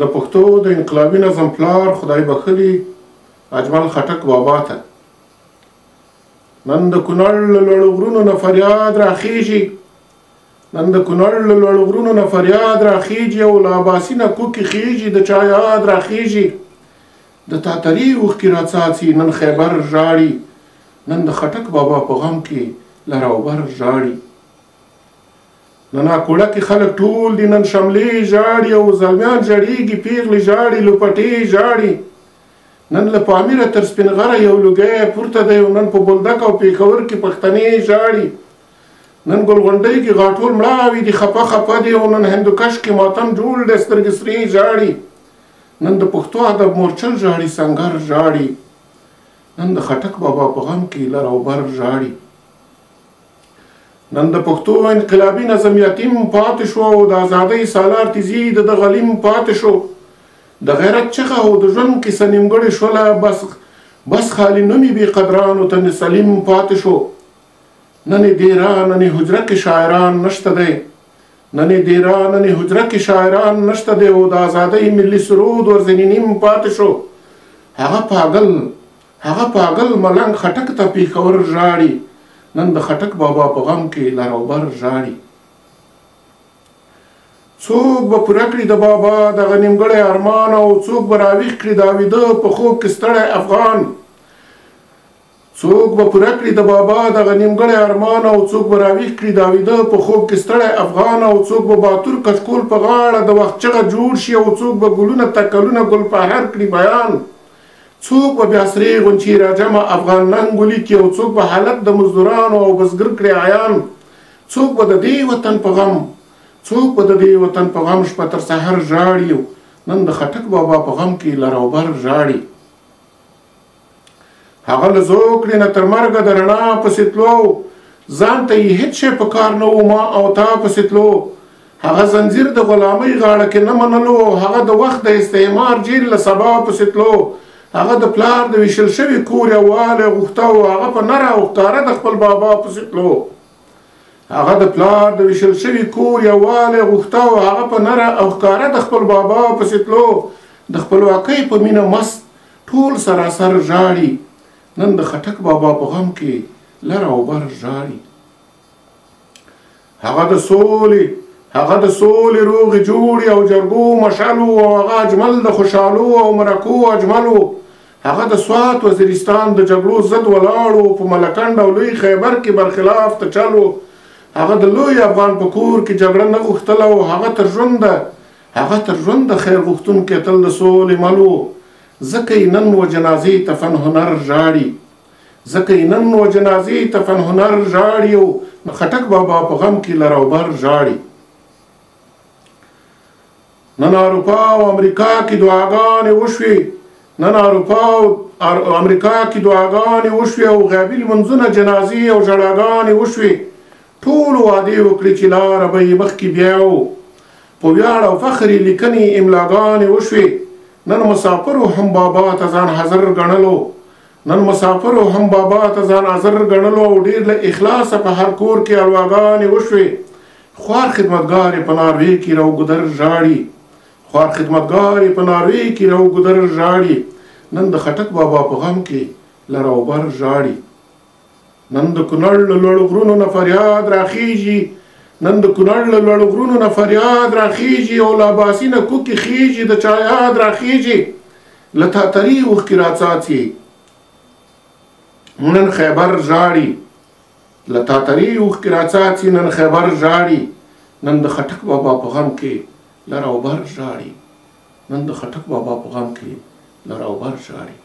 د پښتو د انقلابي نظم پلار خدای بخښلي اجمل خټک بابا ته نن د کونړ له لوړو غرونو نه فریاد راخیږي نن د کونړ له لوړو غرونو نه فریاد راخیږي او له عباسي نه کوکې خیږي د چا یاد راخیږي د تاتري اوښکې راڅاڅي نن خیبر ژاړي نن د خټک بابا په غم کې لر او بر ژاړي نن اکوړه کې خلک ټول دي نن شملې ژاړي او زلمیان ژړېږي پیغلې ژاړي لوپټې ژاړي نن له پامیره تر سپین غره یو لوګی پورته دی او نن په بولدک او پېښور کې پښتنې ژاړي نن ګلغونډۍ کې غاټول مړاوي دي خپه خپه دي او نن هندوکش کې ماتم جوړ دی سترګې سرې ژاړي نن د پښتو ادب مورچل ژاړي سنګر ژاړي نن د خټک بابا په غم کې لر او بر ژاړي نن د پښتو انقلابي نظم یتیم پاتې شو او د ازادۍ سالار تیزي د غلیم پاتې شو د غیرت چغه او د ژوند کیسه نیمګړې شوله بس خالي نومي بې قدرانو ته سلیم پاتې شو نن دیره نن حجره کې شاعران نشته دی نن دیره نن حجره کې شاعران نشته دی او د ازادۍ ملي سرود ورځنې نیم پاتې شو هغه پاگل ملنګ خټک ته پېښور ژاړي نن د خټک بابا په غم کې لر او بر ژاړي څوک به پوره کړي د بابا دغه نیمګړی ارمان او څوک به راویښ کړي د ویده په خوب کې ستړی افغان څوک به پوره کړي د بابا دغه نیمګړی ارمان او څوک به راویښ کړي د ویده په خوب کې ستړی افغان او څوک به باتور کچکول په غاړه د وخت چغه جوړ شي او څوک به ګلونه تکلونه ګل پهر کړي بیان څوک به بیا سرې غونچې راجمع افغان ننګ ولیکي او څوک به حالت د مزدورانو او بزګر کړي عیان څوک به د دې وطن په غم شپه تر سحر ژاړي نن د خټک بابا په غم کې لر او بر ژاړي هغه له زوکړې نه تر مرګه د رڼا پسې تلو ځان ته یې هېڅ شی په کار نه و ما او تا پسې تلو هغه زنځیر د غلامۍ غاړه کې نه منلو هغه د وخت د استعمار جیل له سبا پسې تلو هغه د پلار د ویشل شوي کور یووالی غوښته او هغه په نره او ښکاره د خپل بابا پسې تلو هغه د پلار د ویشل شوي کور یووالی غوښته او هغه په نره او ښکاره د خپل بابا پسې تلو د خپلواکۍ په مینه مست ټول سراسر ژاړي نن د خټک بابا په غم کې لر او بر ژاړي هغه د سولې روغې جوړې او جرګو مشالو او هغه اجمل د خوشحالو او مرکو اجملو هغه د سوات وزیرستان د جګړو ضد ولاړو په ملکنډ او لوی خیبر کې برخلاف ته چلو هغه د لوی افغان په کور کې جګړه نه غوښتله او هغه تر ژونده خیر غوښتونکی تل د سولې ملو ځکه یې نن و جنازې ته فن هنر ژاړي او خټک بابا په غم کې لر او بر ژاړي نن اروپا او امریکا کې دعاګانې وشوې او غیبي لمونځونه جنازې او ژړاګانې وشوې ټولو وعدې وکړې چې لاره به یې مخکې بیاو په ویاړ او فخر یې لیکنې املاګانې وشوې نن مسافرو هم بابا ته ځان حاضر ګڼلو او ډېر له اخلاصه په هر کور کې الواګانې وشوې خوار خدمتګار یې په ناروې کې رو ګودر ژاړي نن د خټک بابا په غم کې لر او بر ژاړي نن د کونړ له لوړو غرونو نه فریاد راخیږي او له عباسي نه کوکې خیږي د چا یاد راخیږي له تاتري اوښکې راڅاڅي نن خیبر ژاړي نن د خټک بابا په غم کې لر او بر ژاړي